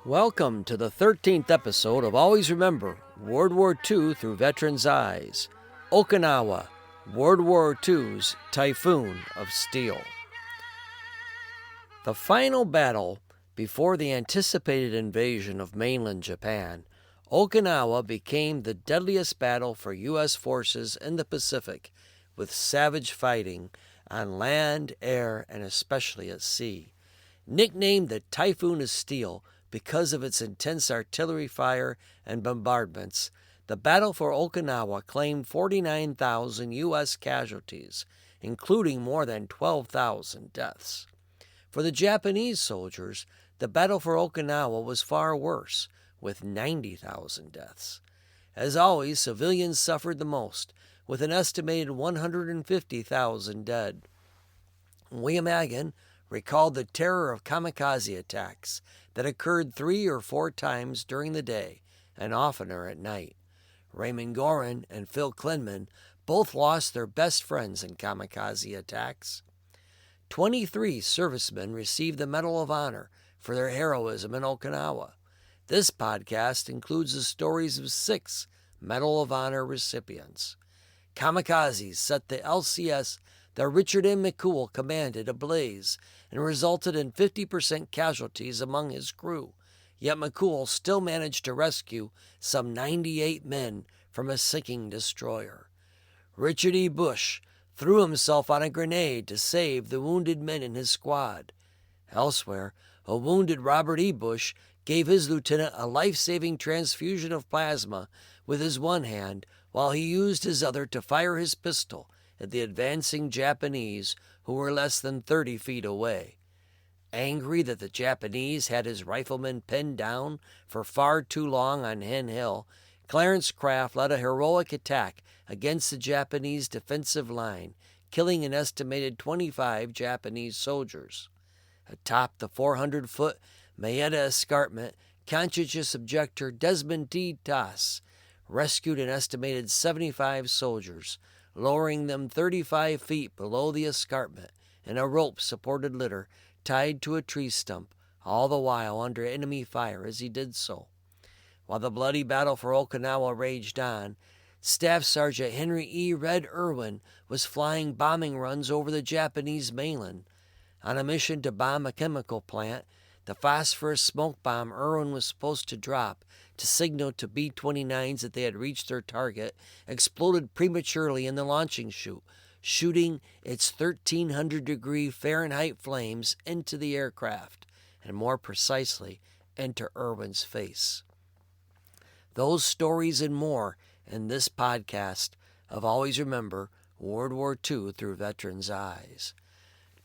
Welcome to the 13th episode of Always Remember World War II Through Veterans' Eyes, Okinawa, World War II's Typhoon of Steel. The final battle before the anticipated invasion of mainland Japan, Okinawa became the deadliest battle for U.S. forces in the Pacific, with savage fighting on land, air, and especially at sea. Nicknamed the Typhoon of Steel because of its intense artillery fire and bombardments, the battle for Okinawa claimed 49,000 U.S. casualties, including more than 12,000 deaths. For the Japanese soldiers, the battle for Okinawa was far worse, with 90,000 deaths. As always, civilians suffered the most, with an estimated 150,000 dead. William Agen recalled the terror of kamikaze attacks that occurred 3 or 4 times during the day and oftener at night. Raymond, Goron, and Klenman both lost their best friends in kamikaze attacks. 23 servicemen received the Medal of Honor for their heroism in Okinawa. This podcast includes the stories of 6 Medal of Honor recipients. Kamikazes set the LCS that Richard M. McCool commanded ablaze and resulted in 50% casualties among his crew, yet McCool still managed to rescue some 98 men from a sinking destroyer. Richard E. Bush threw himself on a grenade to save the wounded men in his squad. Elsewhere, a wounded Robert E. Bush gave his lieutenant a life-saving transfusion of plasma with his one hand while he used his other to fire his pistol at the advancing Japanese who were less than 30 feet away. Angry that the Japanese had his riflemen pinned down for far too long on Hen Hill, Clarence Craft led a heroic attack against the Japanese defensive line, killing an estimated 25 Japanese soldiers. Atop the 400-foot Maeda Escarpment, conscientious objector Desmond T rescued an estimated 75 soldiers, lowering them 35 feet below the escarpment in a rope-supported litter tied to a tree stump, all the while under enemy fire as he did so. While the bloody battle for Okinawa raged on, Staff Sergeant Henry E. "Red" Erwin was flying bombing runs over the Japanese mainland. On a mission to bomb a chemical plant, the phosphorus smoke bomb Erwin was supposed to drop to signal to B-29s that they had reached their target exploded prematurely in the launching chute, shooting its 1,300-degree Fahrenheit flames into the aircraft, and more precisely, into Erwin's face. Those stories and more in this podcast of Always Remember World War II Through Veterans' Eyes.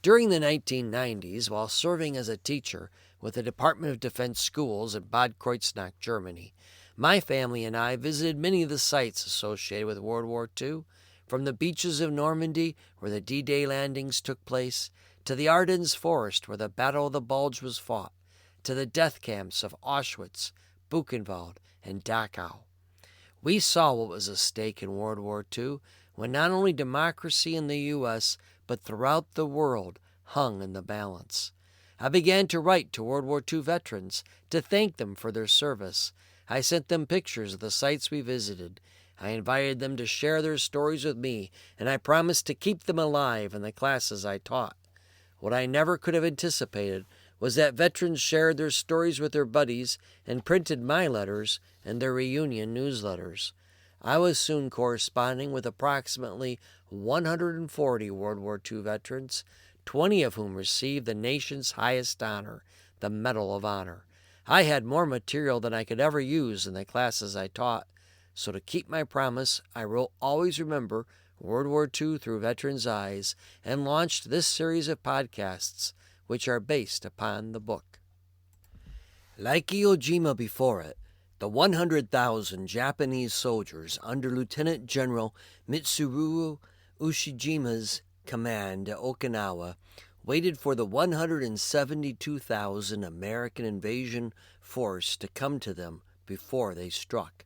During the 1990s, while serving as a teacher with the Department of Defense schools in Bad Kreuznach, Germany, my family and I visited many of the sites associated with World War II, from the beaches of Normandy, where the D-Day landings took place, to the Ardennes forest, where the Battle of the Bulge was fought, to the death camps of Auschwitz, Buchenwald, and Dachau. We saw what was at stake in World War II, when not only democracy in the U.S., but throughout the world hung in the balance. I began to write to World War II veterans to thank them for their service. I sent them pictures of the sites we visited. I invited them to share their stories with me, and I promised to keep them alive in the classes I taught. What I never could have anticipated was that veterans shared their stories with their buddies and printed my letters in their reunion newsletters. I was soon corresponding with approximately 140 World War II veterans, 20 of whom received the nation's highest honor, the Medal of Honor. I had more material than I could ever use in the classes I taught, so to keep my promise, I wrote Always Remember World War II Through Veterans' Eyes and launched this series of podcasts, which are based upon the book. Like Iwo Jima before it, the 100,000 Japanese soldiers under Lieutenant General Mitsuru Ushijima's command at Okinawa waited for the 172,000 American invasion force to come to them before they struck.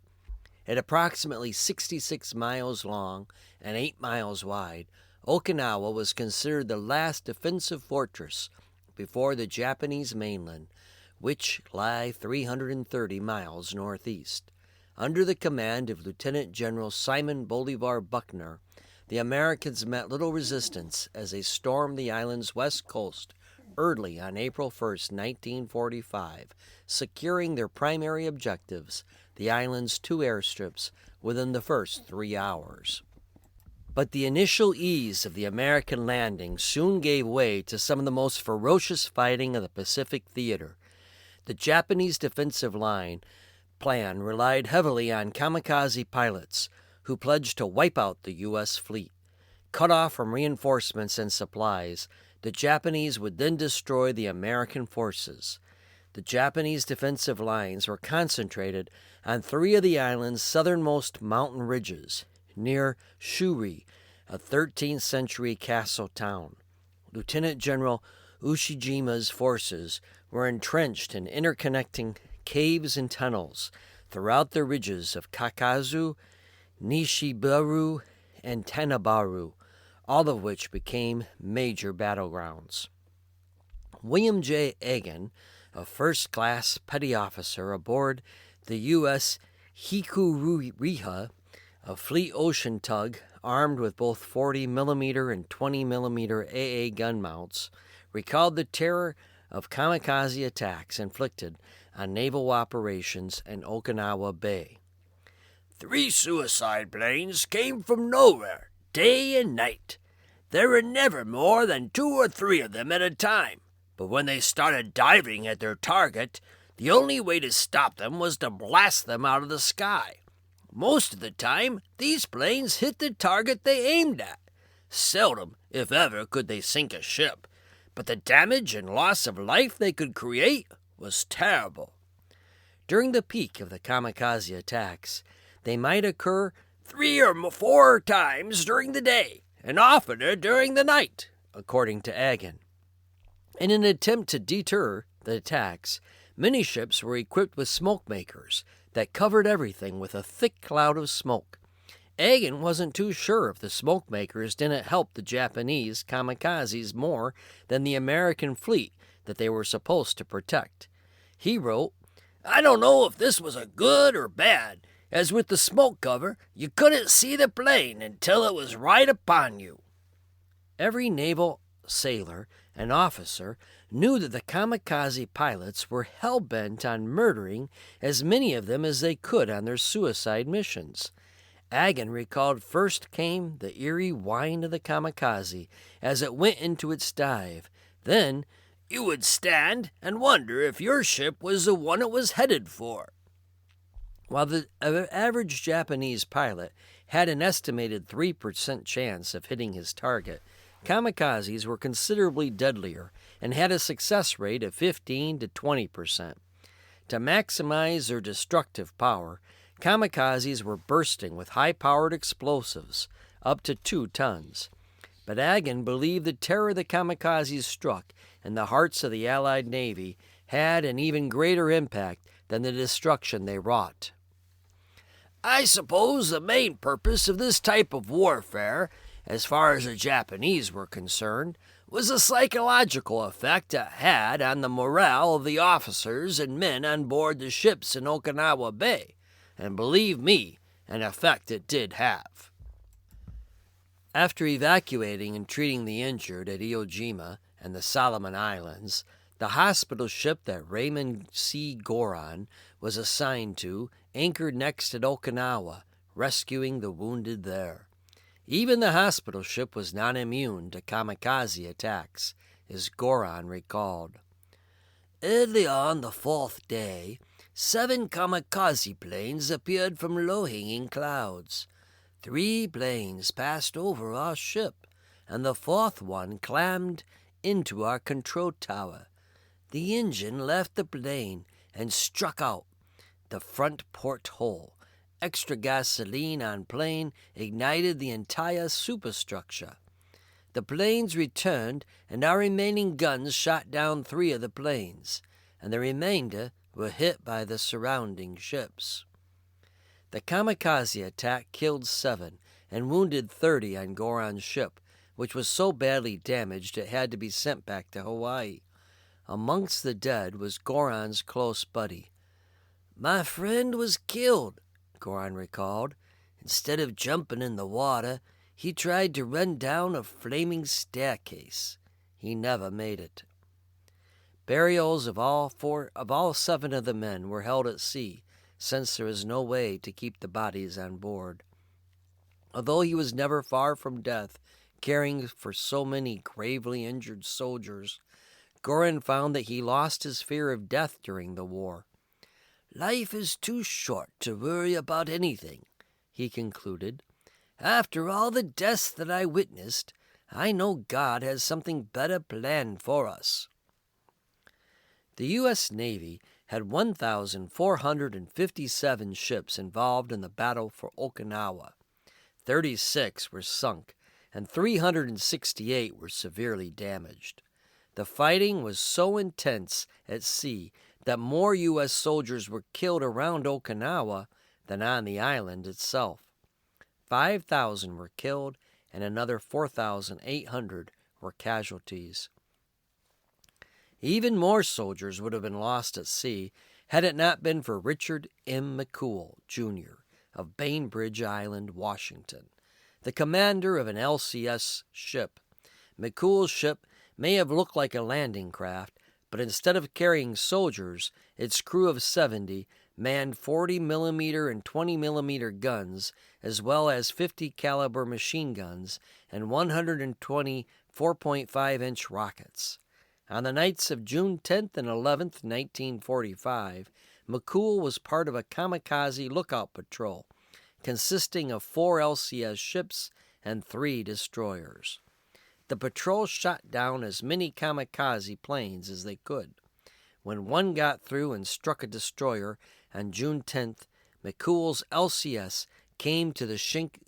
At approximately 66 miles long and 8 miles wide, Okinawa was considered the last defensive fortress before the Japanese mainland, which lie 330 miles northeast. Under the command of Lieutenant General Simon Bolivar Buckner, the Americans met little resistance as they stormed the island's west coast early on April 1, 1945, securing their primary objectives, the island's 2 airstrips, within the first 3 hours. But the initial ease of the American landing soon gave way to some of the most ferocious fighting of the Pacific theater. The Japanese defensive line plan relied heavily on kamikaze pilots, who pledged to wipe out the U.S. fleet. Cut off from reinforcements and supplies, the Japanese would then destroy the American forces. The Japanese defensive lines were concentrated on 3 of the island's southernmost mountain ridges, near Shuri, a 13th century castle town. Lieutenant General Ushijima's forces were entrenched in interconnecting caves and tunnels throughout the ridges of Kakazu, Nishibaru, and Tanabaru, all of which became major battlegrounds. William J. Agen, a first-class petty officer aboard the U.S. Hikuriha, a fleet ocean tug armed with both 40mm and 20mm AA gun mounts, recalled the terror of kamikaze attacks inflicted on naval operations in Okinawa Bay. 3 suicide planes came from nowhere, day and night. There were never more than 2 or 3 of them at a time, but when they started diving at their target, the only way to stop them was to blast them out of the sky. Most of the time, these planes hit the target they aimed at. Seldom, if ever, could they sink a ship, but the damage and loss of life they could create was terrible. During the peak of the kamikaze attacks, they might occur 3 or 4 times during the day, and oftener during the night, according to Agen. In an attempt to deter the attacks, many ships were equipped with smoke makers that covered everything with a thick cloud of smoke. Agen wasn't too sure if the smoke makers didn't help the Japanese kamikazes more than the American fleet that they were supposed to protect. He wrote, "I don't know if this was a good or bad, as with the smoke cover, you couldn't see the plane until it was right upon you." Every naval sailor and officer knew that the kamikaze pilots were hell-bent on murdering as many of them as they could on their suicide missions. Agen recalled first came the eerie whine of the kamikaze as it went into its dive. Then, you would stand and wonder if your ship was the one it was headed for. While the average Japanese pilot had an estimated 3% chance of hitting his target, kamikazes were considerably deadlier and had a success rate of 15 to 20%. To maximize their destructive power, kamikazes were bursting with high-powered explosives, up to 2 tons. But Agen believed the terror the kamikazes struck in the hearts of the Allied Navy had an even greater impact than the destruction they wrought. "I suppose the main purpose of this type of warfare, as far as the Japanese were concerned, was the psychological effect it had on the morale of the officers and men on board the ships in Okinawa Bay, and believe me, an effect it did have." After evacuating and treating the injured at Iwo Jima and the Solomon Islands, the hospital ship that Raymond C. Goron was assigned to anchored next at Okinawa, rescuing the wounded there. Even the hospital ship was not immune to kamikaze attacks, as Goron recalled. "Early on the 4th day, 7 kamikaze planes appeared from low-hanging clouds. 3 planes passed over our ship, and the 4th one clammed into our control tower. The engine left the plane and struck out the front porthole. Extra gasoline on plane ignited the entire superstructure. The planes returned, and our remaining guns shot down 3 of the planes, and the remainder were hit by the surrounding ships." The kamikaze attack killed 7 and wounded 30 on Goron's ship, which was so badly damaged it had to be sent back to Hawaii. Amongst the dead was Goron's close buddy. "My friend was killed," Goron recalled. "Instead of jumping in the water, he tried to run down a flaming staircase. He never made it." Burials of all 7 of the men were held at sea, since there was no way to keep the bodies on board. Although he was never far from death, caring for so many gravely injured soldiers, Goron found that he lost his fear of death during the war. "Life is too short to worry about anything," he concluded. "After all the deaths that I witnessed, I know God has something better planned for us." The U.S. Navy had 1,457 ships involved in the battle for Okinawa. 36 were sunk, and 368 were severely damaged. The fighting was so intense at sea that more U.S. soldiers were killed around Okinawa than on the island itself. 5,000 were killed, and another 4,800 were casualties. Even more soldiers would have been lost at sea had it not been for Richard M. McCool, Jr., of Bainbridge Island, Washington, the commander of an LCS ship. McCool's ship may have looked like a landing craft, but instead of carrying soldiers, its crew of 70 manned 40mm and 20mm guns, as well as 50 caliber machine guns and 120 4.5-inch rockets. On the nights of June 10th and 11th, 1945, McCool was part of a kamikaze lookout patrol, consisting of 4 LCS ships and 3 destroyers. The patrol shot down as many kamikaze planes as they could. When one got through and struck a destroyer on June 10th, McCool's LCS came to the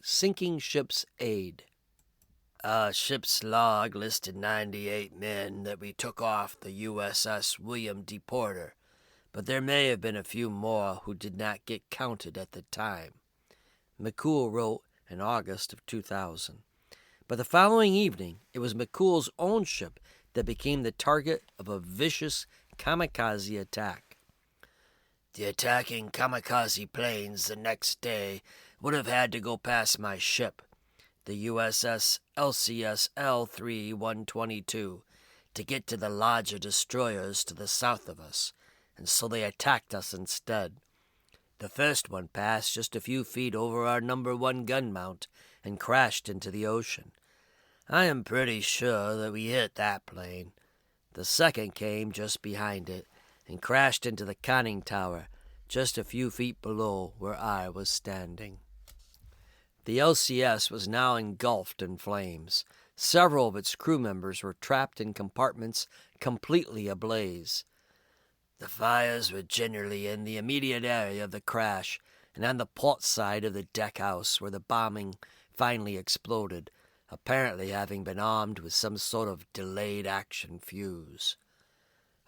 sinking ship's aid. "Our ship's log listed 98 men that we took off the USS William D. Porter, but there may have been a few more who did not get counted at the time," McCool wrote in August of 2000. But the following evening, it was McCool's own ship that became the target of a vicious kamikaze attack. "The attacking kamikaze planes the next day would have had to go past my ship, the USS LCS L-3-122, to get to the larger destroyers to the south of us, and so they attacked us instead. The first one passed just a few feet over our number 1 gun mount and crashed into the ocean. I am pretty sure that we hit that plane. The second came just behind it and crashed into the conning tower just a few feet below where I was standing." The LCS was now engulfed in flames. Several of its crew members were trapped in compartments completely ablaze. "The fires were generally in the immediate area of the crash and on the port side of the deck house where the bombing finally exploded, apparently having been armed with some sort of delayed action fuse."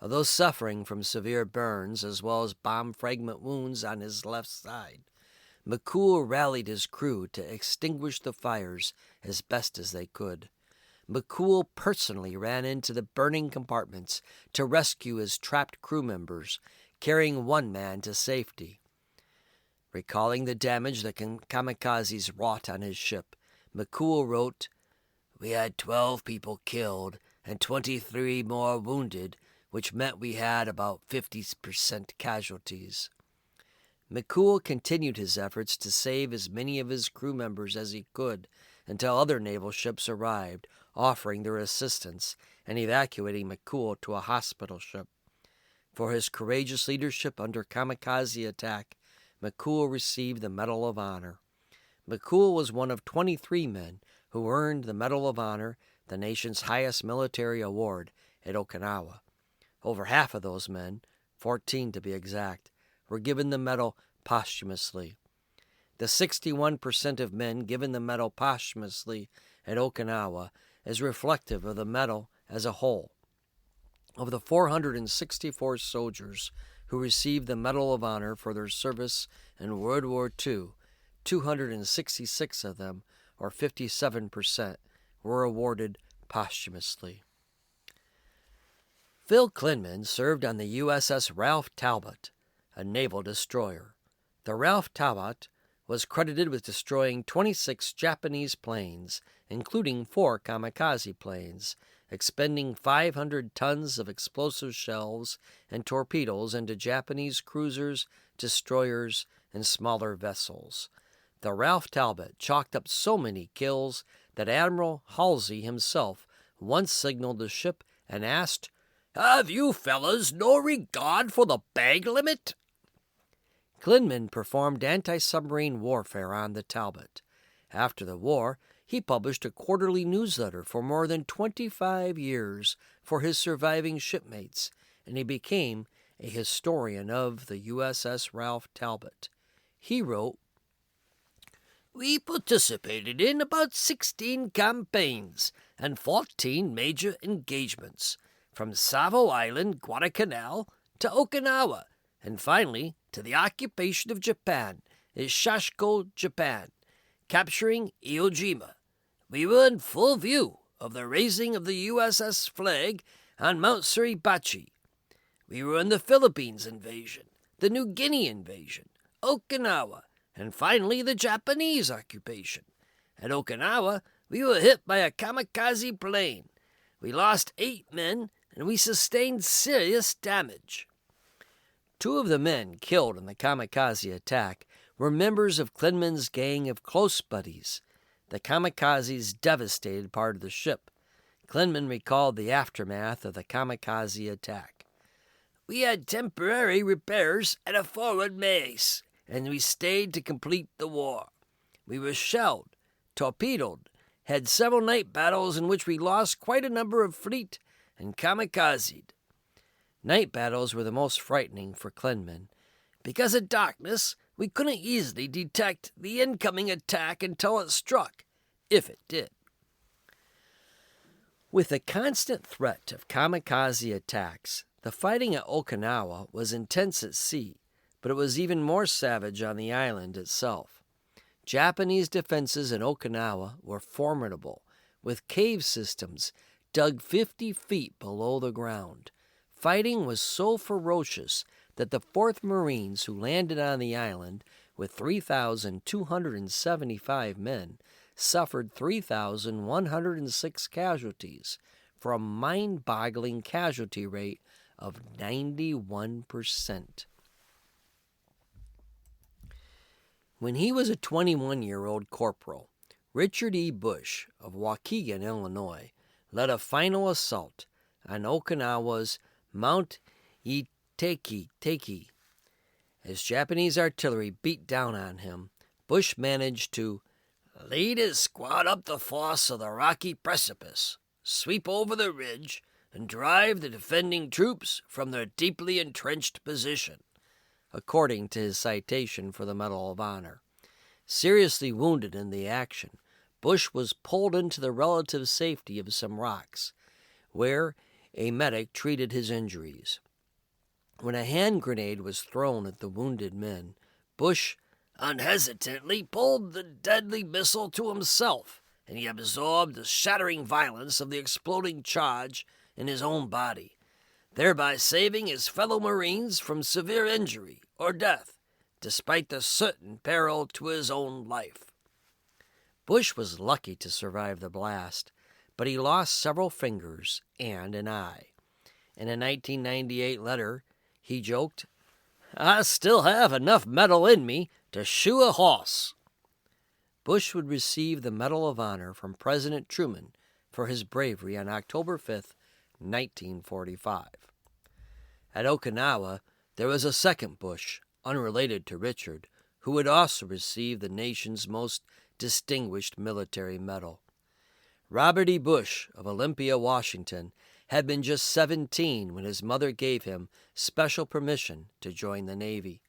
Although suffering from severe burns as well as bomb fragment wounds on his left side, McCool rallied his crew to extinguish the fires as best as they could. McCool personally ran into the burning compartments to rescue his trapped crew members, carrying one man to safety. Recalling the damage that kamikazes wrought on his ship, McCool wrote, "We had 12 people killed and 23 more wounded, which meant we had about 50% casualties." McCool continued his efforts to save as many of his crew members as he could until other naval ships arrived, offering their assistance and evacuating McCool to a hospital ship. For his courageous leadership under kamikaze attack, McCool received the Medal of Honor. McCool was one of 23 men who earned the Medal of Honor, the nation's highest military award, at Okinawa. Over half of those men, 14 to be exact, were given the medal posthumously. The 61% of men given the medal posthumously at Okinawa is reflective of the medal as a whole. Of the 464 soldiers who received the Medal of Honor for their service in World War II, 266 of them, or 57%, were awarded posthumously. Phil Klenman served on the USS Ralph Talbot, a naval destroyer. The Ralph Talbot was credited with destroying 26 Japanese planes, including 4 kamikaze planes, expending 500 tons of explosive shells and torpedoes into Japanese cruisers, destroyers, and smaller vessels. The Ralph Talbot chalked up so many kills that Admiral Halsey himself once signaled the ship and asked, "Have you fellas no regard for the bag limit?" Klenman performed anti-submarine warfare on the Talbot. After the war, he published a quarterly newsletter for more than 25 years for his surviving shipmates, and he became a historian of the USS Ralph Talbot. He wrote, "We participated in about 16 campaigns and 14 major engagements, from Savo Island, Guadalcanal, to Okinawa, and finally to the occupation of Japan in Shashko, Japan, capturing Iwo Jima. We were in full view of the raising of the USS flag on Mount Suribachi. We were in the Philippines invasion, the New Guinea invasion, Okinawa, and finally the Japanese occupation. At Okinawa, we were hit by a kamikaze plane. We lost 8 men, and we sustained serious damage." 2 of the men killed in the kamikaze attack were members of Klenman's gang of close buddies. The kamikazes devastated part of the ship. Klenman recalled the aftermath of the kamikaze attack. "We had temporary repairs at a forward base, and we stayed to complete the war. We were shelled, torpedoed, had several night battles in which we lost quite a number of fleet and kamikazed." Night battles were the most frightening for Klenman. "Because of darkness, we couldn't easily detect the incoming attack until it struck, if it did." With the constant threat of kamikaze attacks, the fighting at Okinawa was intense at sea, but it was even more savage on the island itself. Japanese defenses in Okinawa were formidable, with cave systems dug 50 feet below the ground. Fighting was so ferocious that the 4th Marines, who landed on the island with 3,275 men, suffered 3,106 casualties, for a mind-boggling casualty rate of 91%. When he was a 21-year-old corporal, Richard E. Bush of Waukegan, Illinois, led a final assault on Okinawa's Mount Itekiteki. As Japanese artillery beat down on him, Bush managed to lead his squad up the fosse of the rocky precipice, sweep over the ridge, and drive the defending troops from their deeply entrenched position, according to his citation for the Medal of Honor. Seriously wounded in the action, Bush was pulled into the relative safety of some rocks, where a medic treated his injuries. When a hand grenade was thrown at the wounded men, Bush unhesitantly pulled the deadly missile to himself, and he absorbed the shattering violence of the exploding charge in his own body, thereby saving his fellow Marines from severe injury or death, despite the certain peril to his own life. Bush was lucky to survive the blast, but he lost several fingers and an eye. In a 1998 letter, he joked, "I still have enough metal in me to shoe a horse." Bush would receive the Medal of Honor from President Truman for his bravery on October 5, 1945. At Okinawa, there was a second Bush, unrelated to Richard, who would also receive the nation's most distinguished military medal. Robert E. Bush of Olympia, Washington, had been just 17 when his mother gave him special permission to join the Navy.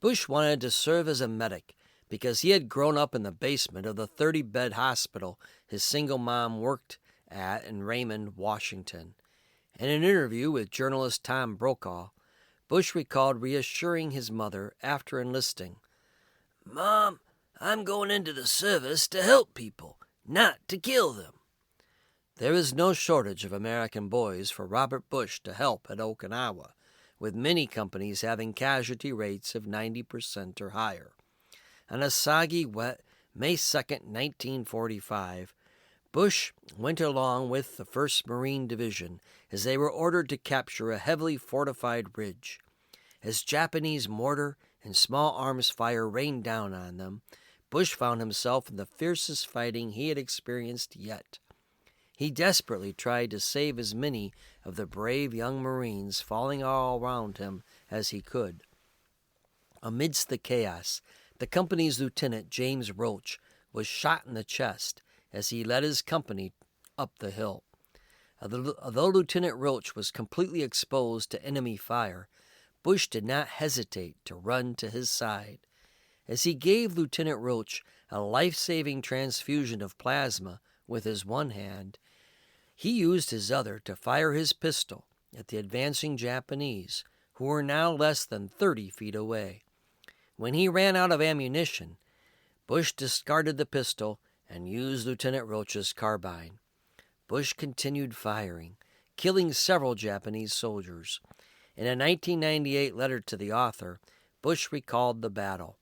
Bush wanted to serve as a medic because he had grown up in the basement of the 30-bed hospital his single mom worked at in Raymond, Washington. In an interview with journalist Tom Brokaw, Bush recalled reassuring his mother after enlisting, "Mom, I'm going into the service to help people, not to kill them." There is no shortage of American boys for Robert Bush to help at Okinawa, with many companies having casualty rates of 90% or higher. On a soggy, wet May 2, 1945, Bush went along with the 1st Marine Division as they were ordered to capture a heavily fortified ridge. As Japanese mortar and small arms fire rained down on them, Bush found himself in the fiercest fighting he had experienced yet. He desperately tried to save as many of the brave young Marines falling all around him as he could. Amidst the chaos, the company's lieutenant, James Roach, was shot in the chest as he led his company up the hill. Although Lieutenant Roach was completely exposed to enemy fire, Bush did not hesitate to run to his side. As he gave Lieutenant Roach a life-saving transfusion of plasma with his one hand, he used his other to fire his pistol at the advancing Japanese, who were now less than 30 feet away. When he ran out of ammunition, Bush discarded the pistol and used Lieutenant Roach's carbine. Bush continued firing, killing several Japanese soldiers. In a 1998 letter to the author, Bush recalled the battle.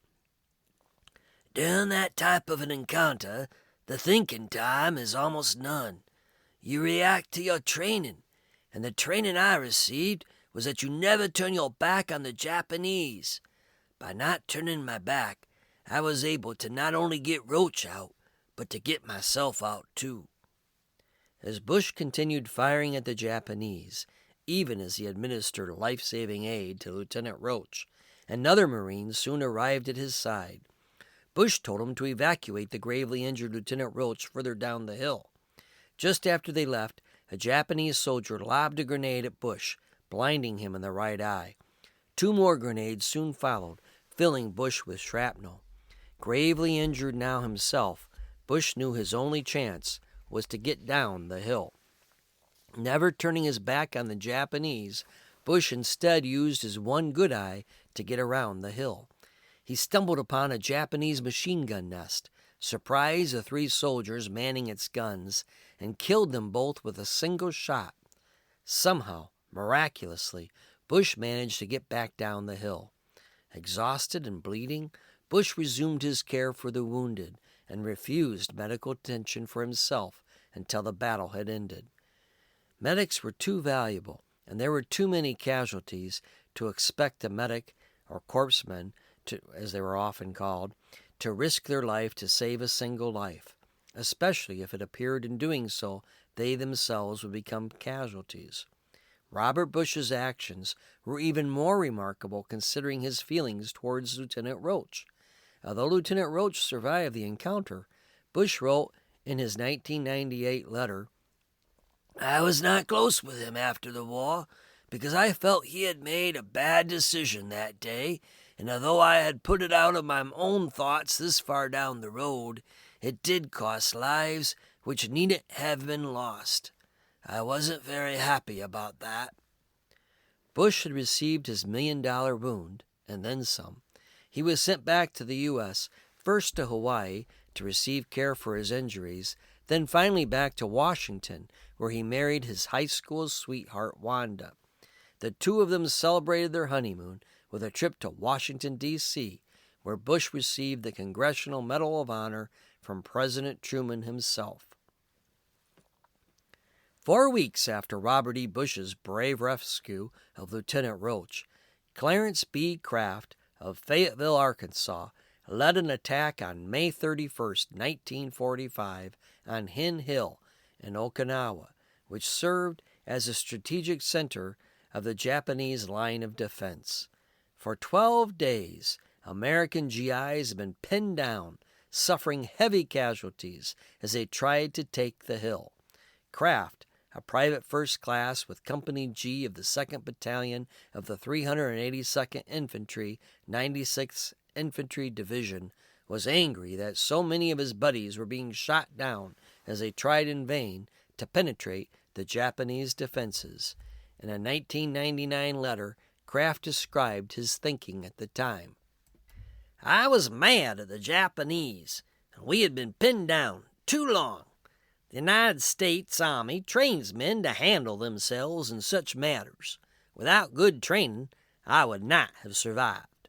During that type of an encounter, the thinking time is almost none. You react to your training, and the training I received was that you never turn your back on the Japanese. By not turning my back, I was able to not only get Roach out, but to get myself out too. As Bush continued firing at the Japanese, even as he administered life-saving aid to Lieutenant Roach, another Marine soon arrived at his side. Bush told him to evacuate the gravely injured Lieutenant Roach further down the hill. Just after they left, a Japanese soldier lobbed a grenade at Bush, blinding him in the right eye. 2 more grenades soon followed, filling Bush with shrapnel. Gravely injured now himself, Bush knew his only chance was to get down the hill. Never turning his back on the Japanese, Bush instead used his one good eye to get around the hill. He stumbled upon a Japanese machine gun nest, surprised the 3 soldiers manning its guns, and killed them both with a single shot. Somehow, miraculously, Bush managed to get back down the hill. Exhausted and bleeding, Bush resumed his care for the wounded and refused medical attention for himself until the battle had ended. Medics were too valuable, and there were too many casualties to expect a medic, or corpsman, as they were often called, to risk their life to save a single life, especially if it appeared in doing so they themselves would become casualties. Robert Bush's actions were even more remarkable considering his feelings towards Lieutenant Roach. Although Lieutenant Roach survived the encounter, Bush wrote in his 1998 letter, "I was not close with him after the war because I felt he had made a bad decision that day, and although I had put it out of my own thoughts this far down the road, it did cost lives which needn't have been lost. I wasn't very happy about that." Bush had received his $1 million wound, and then some. He was sent back to the U.S., first to Hawaii to receive care for his injuries, then finally back to Washington, where he married his high school sweetheart, Wanda. The 2 of them celebrated their honeymoon with a trip to Washington, D.C., where Bush received the Congressional Medal of Honor from President Truman himself. 4 weeks after Robert E. Bush's brave rescue of Lieutenant Roach, Clarence B. Craft of Fayetteville, Arkansas, led an attack on May 31, 1945, on Hen Hill in Okinawa, which served as a strategic center of the Japanese line of defense. For 12 days, American GIs had been pinned down, suffering heavy casualties as they tried to take the hill. Craft, a private first class with Company G of the 2nd Battalion of the 382nd Infantry, 96th Infantry Division, was angry that so many of his buddies were being shot down as they tried in vain to penetrate the Japanese defenses. In a 1999 letter, Craft described his thinking at the time. "I was mad at the Japanese, and we had been pinned down too long. The United States Army trains men to handle themselves in such matters. Without good training, I would not have survived."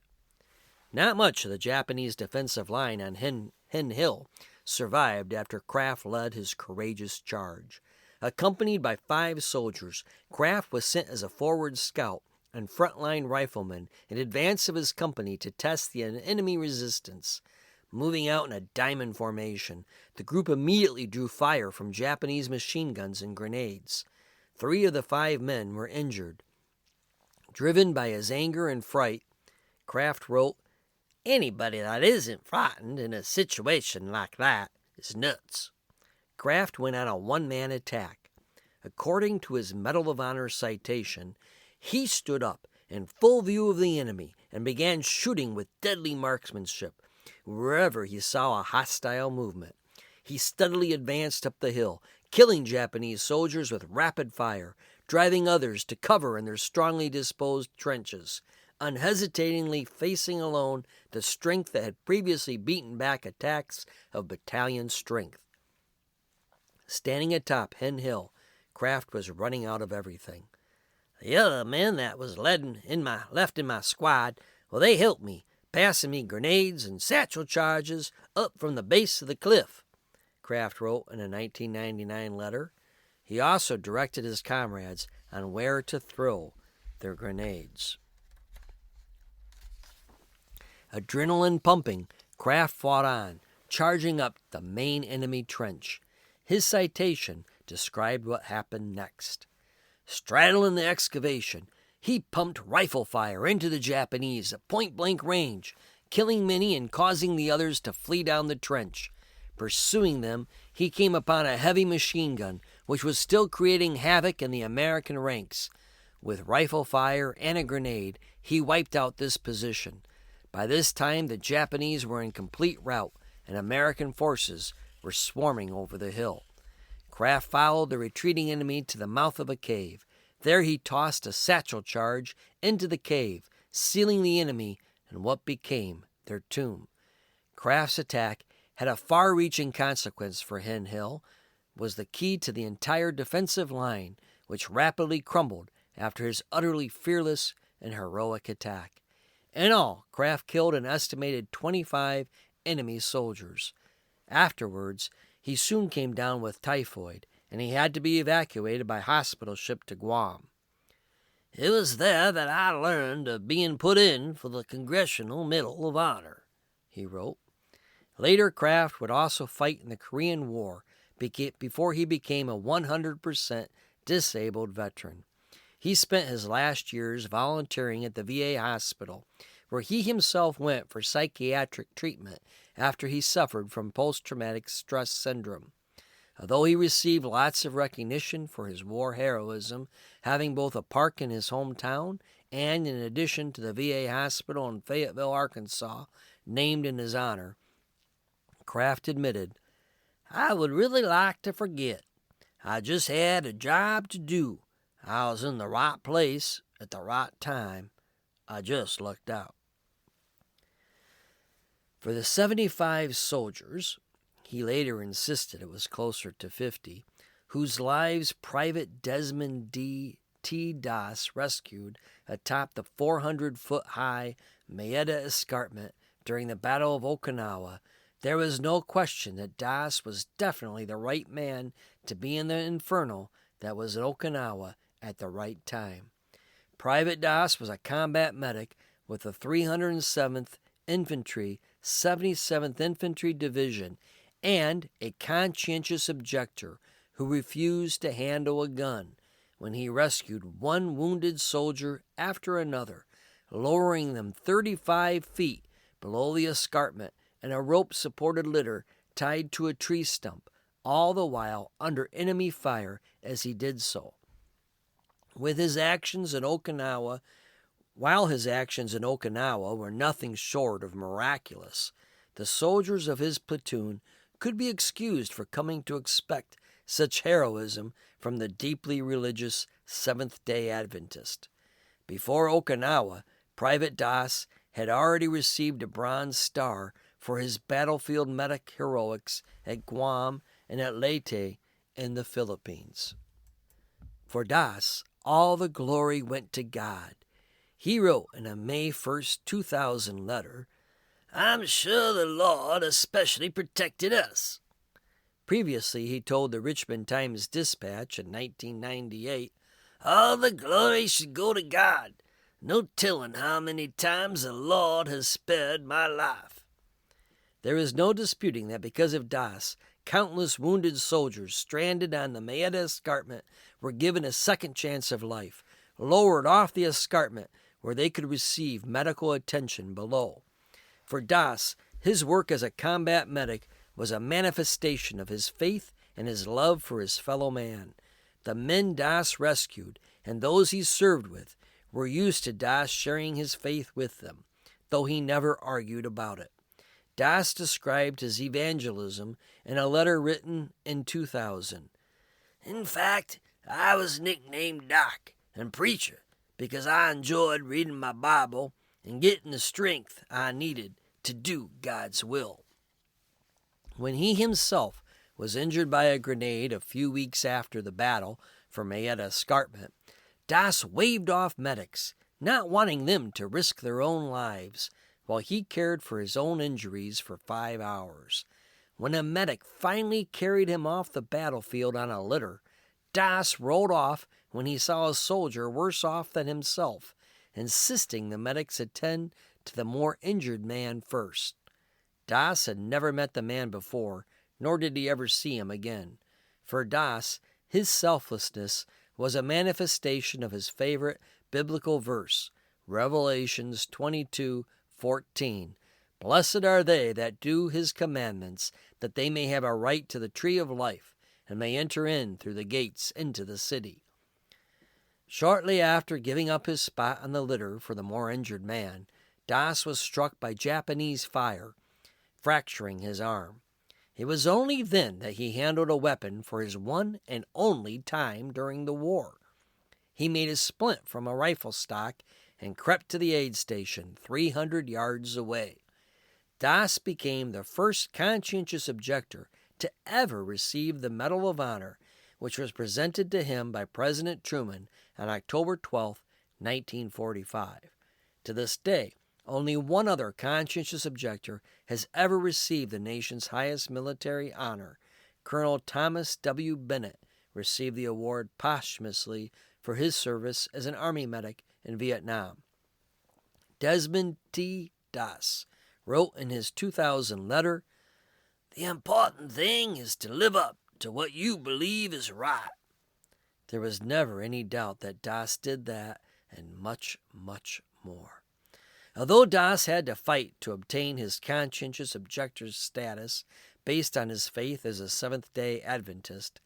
Not much of the Japanese defensive line on Hen Hill survived after Craft led his courageous charge. Accompanied by 5 soldiers, Craft was sent as a forward scout and frontline rifleman in advance of his company to test the enemy resistance. Moving out in a diamond formation, the group immediately drew fire from Japanese machine guns and grenades. 3 of the 5 men were injured. Driven by his anger and fright, Craft wrote, "Anybody that isn't frightened in a situation like that is nuts." Craft went on a one-man attack. According to his Medal of Honor citation, he stood up in full view of the enemy and began shooting with deadly marksmanship wherever he saw a hostile movement. He steadily advanced up the hill, killing Japanese soldiers with rapid fire, driving others to cover in their strongly disposed trenches, unhesitatingly facing alone the strength that had previously beaten back attacks of battalion strength. Standing atop Hen Hill, Craft was running out of everything. "The other men that was left in my squad, well, they helped me, passing me grenades and satchel charges up from the base of the cliff," Craft wrote in a 1999 letter. He also directed his comrades on where to throw their grenades. Adrenaline pumping, Craft fought on, charging up the main enemy trench. His citation described what happened next. Straddling the excavation, he pumped rifle fire into the Japanese at point-blank range, killing many and causing the others to flee down the trench. Pursuing them, he came upon a heavy machine gun, which was still creating havoc in the American ranks. With rifle fire and a grenade, he wiped out this position. By this time, the Japanese were in complete rout, and American forces were swarming over the hill. Craft followed the retreating enemy to the mouth of a cave. There he tossed a satchel charge into the cave, sealing the enemy in what became their tomb. Craft's attack had a far-reaching consequence for Hen Hill, was the key to the entire defensive line, which rapidly crumbled after his utterly fearless and heroic attack. In all, Craft killed an estimated 25 enemy soldiers. Afterwards, he soon came down with typhoid, and he had to be evacuated by hospital ship to Guam. "It was there that I learned of being put in for the Congressional Medal of Honor," he wrote. Later, Craft would also fight in the Korean War before he became a 100% disabled veteran. He spent his last years volunteering at the VA hospital, where he himself went for psychiatric treatment after he suffered from post-traumatic stress syndrome. Although he received lots of recognition for his war heroism, having both a park in his hometown and, in addition to the VA hospital in Fayetteville, Arkansas, named in his honor, Craft admitted, "I would really like to forget. I just had a job to do. I was in the right place at the right time. I just lucked out." For the 75 soldiers, he later insisted it was closer to 50, whose lives Private Desmond T. Das rescued atop the 400-foot-high Maeda Escarpment during the Battle of Okinawa, there was no question that Das was definitely the right man to be in the inferno that was at Okinawa at the right time. Private Das was a combat medic with the 307th Infantry, 77th Infantry Division, and a conscientious objector who refused to handle a gun when he rescued one wounded soldier after another, lowering them 35 feet below the escarpment in a rope-supported litter tied to a tree stump, all the while under enemy fire as he did so. While his actions in Okinawa were nothing short of miraculous, the soldiers of his platoon could be excused for coming to expect such heroism from the deeply religious Seventh-day Adventist. Before Okinawa, Private Das had already received a Bronze Star for his battlefield medic heroics at Guam and at Leyte in the Philippines. For Das, all the glory went to God. He wrote in a May 1st, 2000 letter, "I'm sure the Lord especially protected us." Previously, he told the Richmond Times-Dispatch in 1998, "All the glory should go to God. No telling how many times the Lord has spared my life." There is no disputing that because of Das, countless wounded soldiers stranded on the Maeda Escarpment were given a second chance of life, lowered off the escarpment where they could receive medical attention below. For Das, his work as a combat medic was a manifestation of his faith and his love for his fellow man. The men Das rescued and those he served with were used to Das sharing his faith with them, though he never argued about it. Das described his evangelism in a letter written in 2000. "In fact, I was nicknamed Doc and Preacher because I enjoyed reading my Bible and getting the strength I needed to do God's will." When he himself was injured by a grenade a few weeks after the battle for Maeda Escarpment, Das waved off medics, not wanting them to risk their own lives, while he cared for his own injuries for 5 hours. When a medic finally carried him off the battlefield on a litter, Das rolled off when he saw a soldier worse off than himself, insisting the medics attend to the more injured man first. Das had never met the man before, nor did he ever see him again. For Das, his selflessness was a manifestation of his favorite biblical verse, Revelations 22:14. "Blessed are they that do his commandments, that they may have a right to the tree of life, and may enter in through the gates into the city." Shortly after giving up his spot on the litter for the more injured man, Das was struck by Japanese fire, fracturing his arm. It was only then that he handled a weapon for his one and only time during the war. He made a splint from a rifle stock and crept to the aid station 300 yards away. Das became the first conscientious objector to ever receive the Medal of Honor, which was presented to him by President Truman on October 12, 1945. To this day, only one other conscientious objector has ever received the nation's highest military honor. Colonel Thomas W. Bennett received the award posthumously for his service as an Army medic in Vietnam. Desmond T. Das wrote in his 2000 letter, "The important thing is to live up to what you believe is right." There was never any doubt that Das did that and much, much more. Although Das had to fight to obtain his conscientious objector's status based on his faith as a Seventh-day Adventist,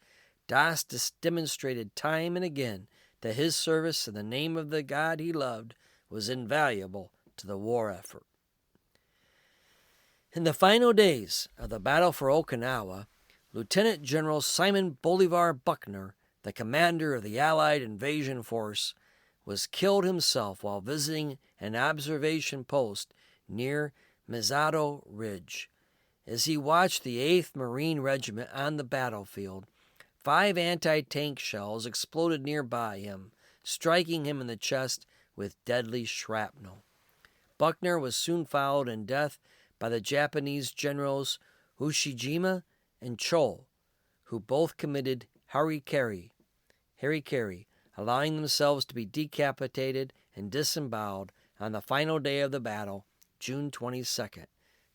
Das demonstrated time and again that his service in the name of the God he loved was invaluable to the war effort. In the final days of the battle for Okinawa, Lieutenant General Simon Bolivar Buckner, the commander of the Allied invasion force, was killed himself while visiting an observation post near Mizado Ridge. As he watched the 8th Marine Regiment on the battlefield, 5 anti-tank shells exploded nearby him, striking him in the chest with deadly shrapnel. Buckner was soon followed in death by the Japanese generals Ushijima and Cho, who both committed harikiri, allowing themselves to be decapitated and disemboweled on the final day of the battle, June 22nd.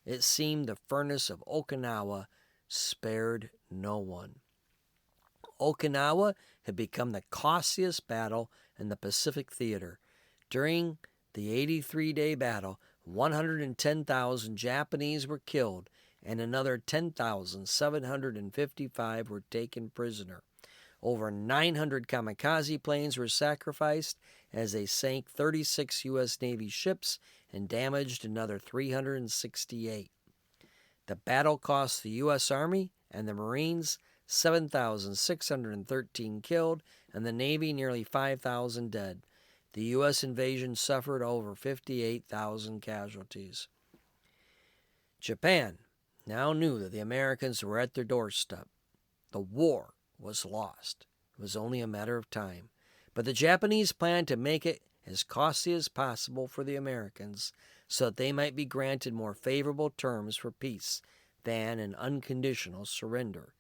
It seemed the furnace of Okinawa spared no one. Okinawa had become the costliest battle in the Pacific Theater. During the 83-day battle, 110,000 Japanese were killed and another 10,755 were taken prisoner. Over 900 kamikaze planes were sacrificed as they sank 36 U.S. Navy ships and damaged another 368. The battle cost the U.S. Army and the Marines 7,613 killed and the Navy nearly 5,000 dead. The U.S. invasion suffered over 58,000 casualties. Japan now knew that the Americans were at their doorstep. The war was lost. It was only a matter of time. But the Japanese planned to make it as costly as possible for the Americans so that they might be granted more favorable terms for peace than an unconditional surrender.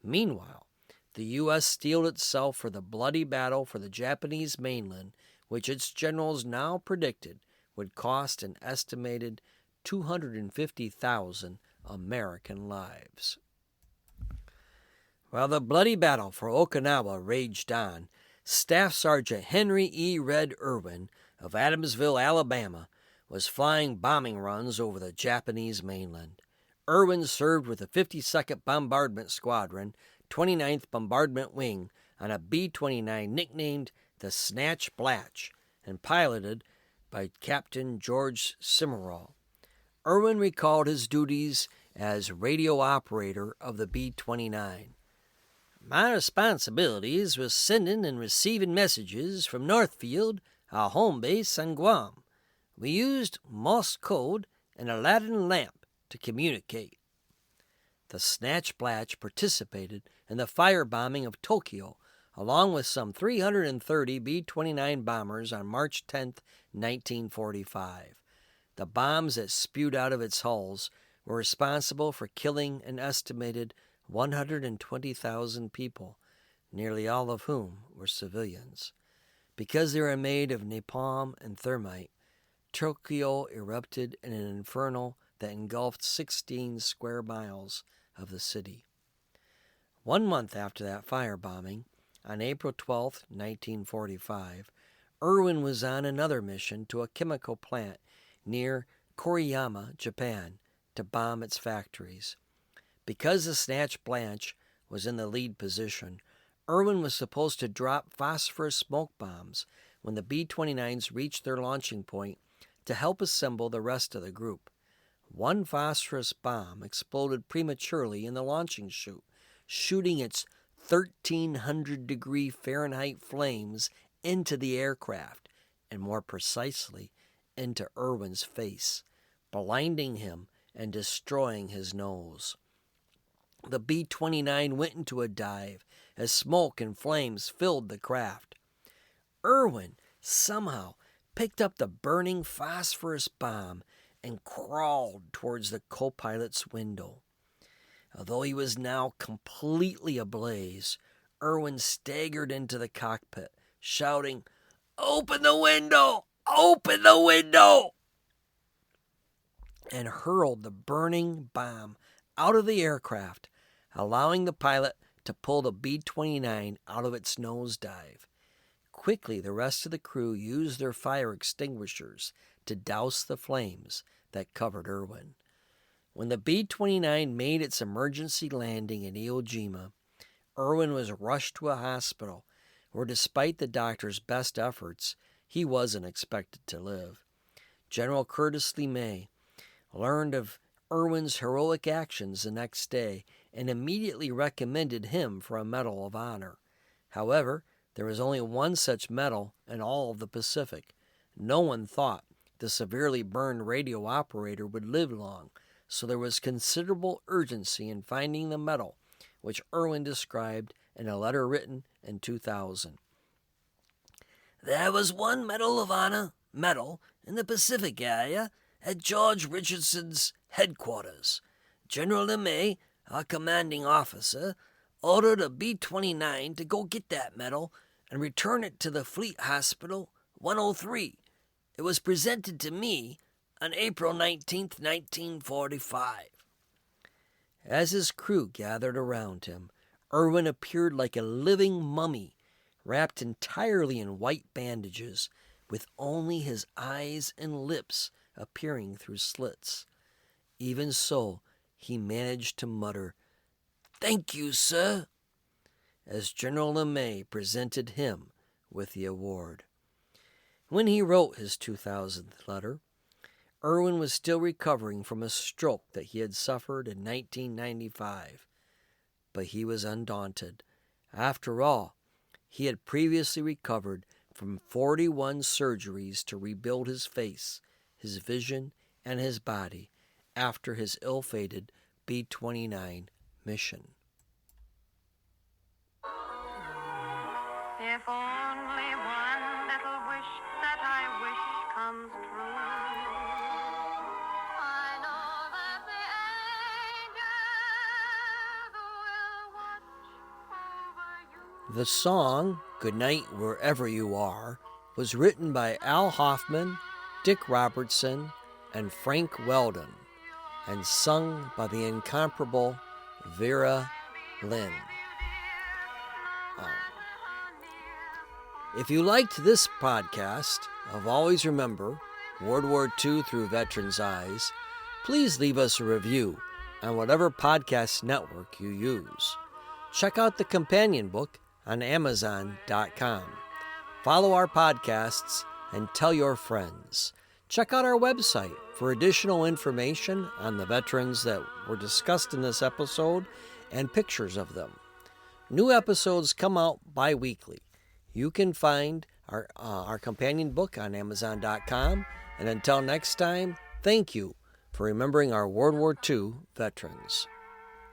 Meanwhile, the U.S. steeled itself for the bloody battle for the Japanese mainland, which its generals now predicted would cost an estimated 250,000 American lives. While the bloody battle for Okinawa raged on, Staff Sergeant Henry E. Red Erwin of Adamsville, Alabama, was flying bombing runs over the Japanese mainland. Erwin served with the 52nd Bombardment Squadron, 29th Bombardment Wing, on a B-29 nicknamed the Snatch Blatch and piloted by Captain George Cimarron. Erwin recalled his duties as radio operator of the B-29. My responsibilities were sending and receiving messages from Northfield, our home base on Guam. We used Morse code and a Latin lamp to communicate. The Snatch Blatch participated in the firebombing of Tokyo, along with some 330 B-29 bombers on March 10, 1945. The bombs that spewed out of its hulls were responsible for killing an estimated 120,000 people, nearly all of whom were civilians. Because they were made of napalm and thermite, Tokyo erupted in an inferno that engulfed 16 square miles of the city. 1 month after that firebombing, on April 12, 1945, Erwin was on another mission to a chemical plant near Koriyama, Japan, to bomb its factories. Because the Snatch Blanche was in the lead position, Erwin was supposed to drop phosphorus smoke bombs when the B-29s reached their launching point to help assemble the rest of the group. One phosphorus bomb exploded prematurely in the launching chute, shooting its 1,300-degree Fahrenheit flames into the aircraft, and more precisely, into Erwin's face, blinding him and destroying his nose. The B-29 went into a dive as smoke and flames filled the craft. Erwin somehow picked up the burning phosphorus bomb and crawled towards the co-pilot's window. Although he was now completely ablaze, Erwin staggered into the cockpit, shouting, "Open the window! Open the window!" and hurled the burning bomb out of the aircraft, allowing the pilot to pull the B-29 out of its nosedive. Quickly, the rest of the crew used their fire extinguishers to douse the flames that covered Erwin. When the B-29 made its emergency landing in Iwo Jima, Erwin was rushed to a hospital where, despite the doctor's best efforts, he wasn't expected to live. General Curtis LeMay learned of Erwin's heroic actions the next day and immediately recommended him for a Medal of Honor. However, there was only one such medal in all of the Pacific. No one thought the severely burned radio operator would live long, so there was considerable urgency in finding the medal, which Erwin described in a letter written in 2000. There was one Medal of Honor medal in the Pacific area at George Richardson's headquarters. General LeMay, our commanding officer, ordered a B-29 to go get that medal and return it to the Fleet Hospital 103. It was presented to me on April 19, 1945. As his crew gathered around him, Erwin appeared like a living mummy, wrapped entirely in white bandages, with only his eyes and lips appearing through slits. Even so, he managed to mutter, "Thank you, sir," as General LeMay presented him with the award. When he wrote his 2000th letter, Erwin was still recovering from a stroke that he had suffered in 1995. But he was undaunted. After all, he had previously recovered from 41 surgeries to rebuild his face, his vision, and his body after his ill-fated B-29 mission. If only one little wish that I wish comes true, I know that the angels will watch over you. The song, Good Night Wherever You Are, was written by Al Hoffman, Dick Robertson, and Frank Weldon, and sung by the incomparable Vera Lynn. If you liked this podcast of Always Remember World War II Through Veterans' Eyes, please leave us a review on whatever podcast network you use. Check out the companion book on Amazon.com. Follow our podcasts and tell your friends. Check out our website for additional information on the veterans that were discussed in this episode and pictures of them. New episodes come out bi-weekly. You can find our companion book on Amazon.com. And until next time, thank you for remembering our World War II veterans.